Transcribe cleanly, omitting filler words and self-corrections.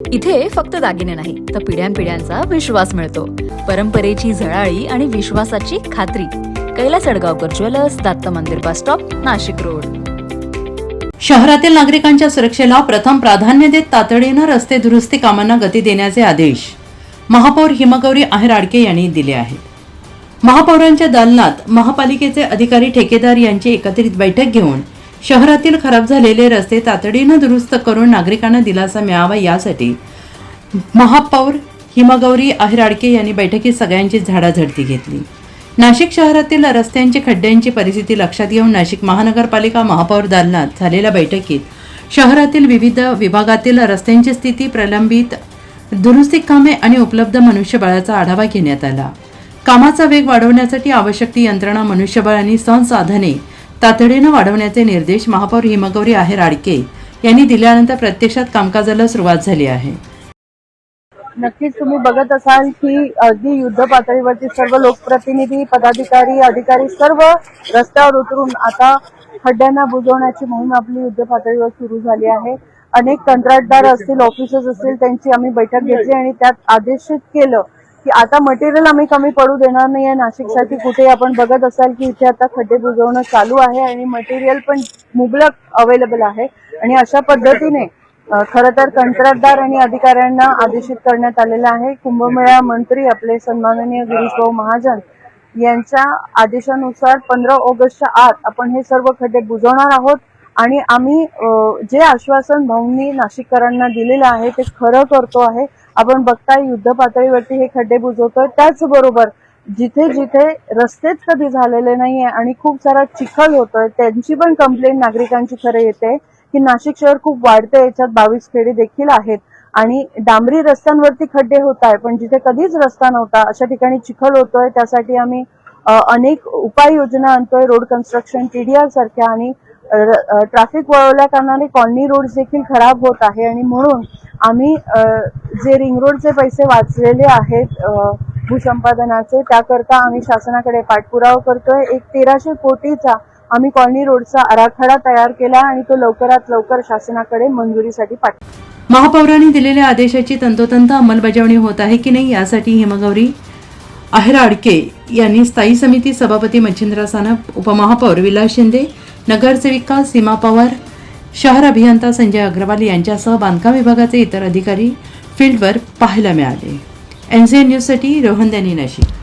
इथे फक्त दागिने नाही तर पिढ्यानपिढ्यांचा विश्वास मिळतो. परंपरेची झळाळी आणि विश्वासाची खात्री. कैलास अडगावकर ज्वेलर्स, दत्त मंदिर बस स्टॉप, नाशिक रोड. शहरातील नागरिकांच्या सुरक्षेला प्रथम प्राधान्य देत तातडीनं रस्ते दुरुस्ती कामांना गती देण्याचे आदेश महापौर हिमगौरी आहेर-आडके यांनी दिले आहेत. महापौरांच्या दालनात महापालिकेचे अधिकारी, ठेकेदार यांची एकत्रित बैठक घेऊन शहरातील खराब झालेले रस्ते तातडीनं दुरुस्त करून नागरिकांना दिलासा मिळावा यासाठी महापौर हिमगौरी आहेर-आडके यांनी बैठकीत सगळ्यांची झाडाझडती घेतली. नाशिक शहरातील रस्त्यांची खड्ड्यांची परिस्थिती लक्षात घेऊन नाशिक महानगरपालिका महापौर दालनात झालेल्या बैठकीत शहरातील विविध विभागातील रस्त्यांची स्थिती, प्रलंबित दुरुस्ती कामे आणि उपलब्ध मनुष्यबळाचा आढावा घेण्यात आला. कामाचा वेग वाढवण्यासाठी आवश्यक ती यंत्रणा, मनुष्यबळ आणि संसाधने तातडीनं वाढवण्याचे निर्देश महापौर हिमगौरी आहेर-आडके यांनी दिल्यानंतर प्रत्यक्षात कामकाजाला सुरुवात झाली आहे. नक्कीच तुम्ही बघत असाल की अगदी युद्ध पातळीवरती सर्व लोकप्रतिनिधी, पदाधिकारी, अधिकारी सर्व रस्त्यावर उतरून आता खड्ड्यांना बुजवण्याची मोहीम आपली युद्ध पातळीवर सुरू झाली आहे. अनेक कंत्राटदार असतील, ऑफिसर्स असतील, त्यांची आम्ही बैठक घेतली आणि त्यात आदेशित केलं की आता मटेरियल आम्ही कमी पडू देणार नाहीये. नाशिकसाठी कुठे आपण बघत असाल की इथे आता खड्डे बुजवणं चालू आहे आणि मटेरियल पण मुबलक अवेलेबल आहे. आणि अशा पद्धतीने खरं तर कंत्राटदार आणि अधिकाऱ्यांना आदेशित करण्यात आलेलं आहे. कुंभमेळा मंत्री आपले सन्माननीय गिरीश भाऊ महाजन यांच्या आदेशानुसार 15 ऑगस्टच्या आत आपण हे सर्व खड्डे बुजवणार आहोत. आणि आम्ही जे आश्वासन भाऊंनी नाशिककरांना दिलेलं आहे ते खरं करतो आहे. आपण बघताय युद्ध पातळीवरती हे खड्डे बुजवतोय. त्याचबरोबर जिथे जिथे रस्तेच कधी झालेले नाहीये आणि खूप सारा चिखल होतोय त्यांची पण कंप्लेंट नागरिकांची खरं येते की नाशिक शहर खूप वाढते, याच्यात 22 खेडे देखील आहेत आणि डांबरी रस्त्यांवरती खड्डे होत आहे पण जिथे कधीच रस्ता नव्हता अशा ठिकाणी चिखल होतोय. त्यासाठी आम्ही अनेक उपाययोजना आणतोय. रोड कन्स्ट्रक्शन, TDR सारख्या आणि ट्रॅफिक वळवल्या कारणाने कॉलनी रोड देखील खराब होत आहे आणि म्हणून आम्ही जे रिंग रोडचे पैसे वाचलेले आहेत भूसंपादनाचे त्याकरता आम्ही शासनाकडे पाठपुरावा करतोय. एक 1300 कोटीचा आम्ही कॉलनी रोडचा आराखडा तयार केला आणि तो लवकरात लवकर शासनाकडे मंजुरीसाठी पाठवला. महापौरांनी दिलेल्या आदेशाची तंतोतंत अंमलबजावणी होत आहे की नाही यासाठी हिमगौरी आहेर-आडके यांनी स्थायी समिती सभापती मच्छिंद्र सानप, उपमहापौर विलास शिंदे, नगरसेविका सीमा पवार, शहर अभियंता संजय अग्रवाल यांच्यासह बांधकाम विभागाचे इतर अधिकारी फील्डवर पाहायला मिळाले. NCN न्यूजसाठी रोहन दनी, नाशिक.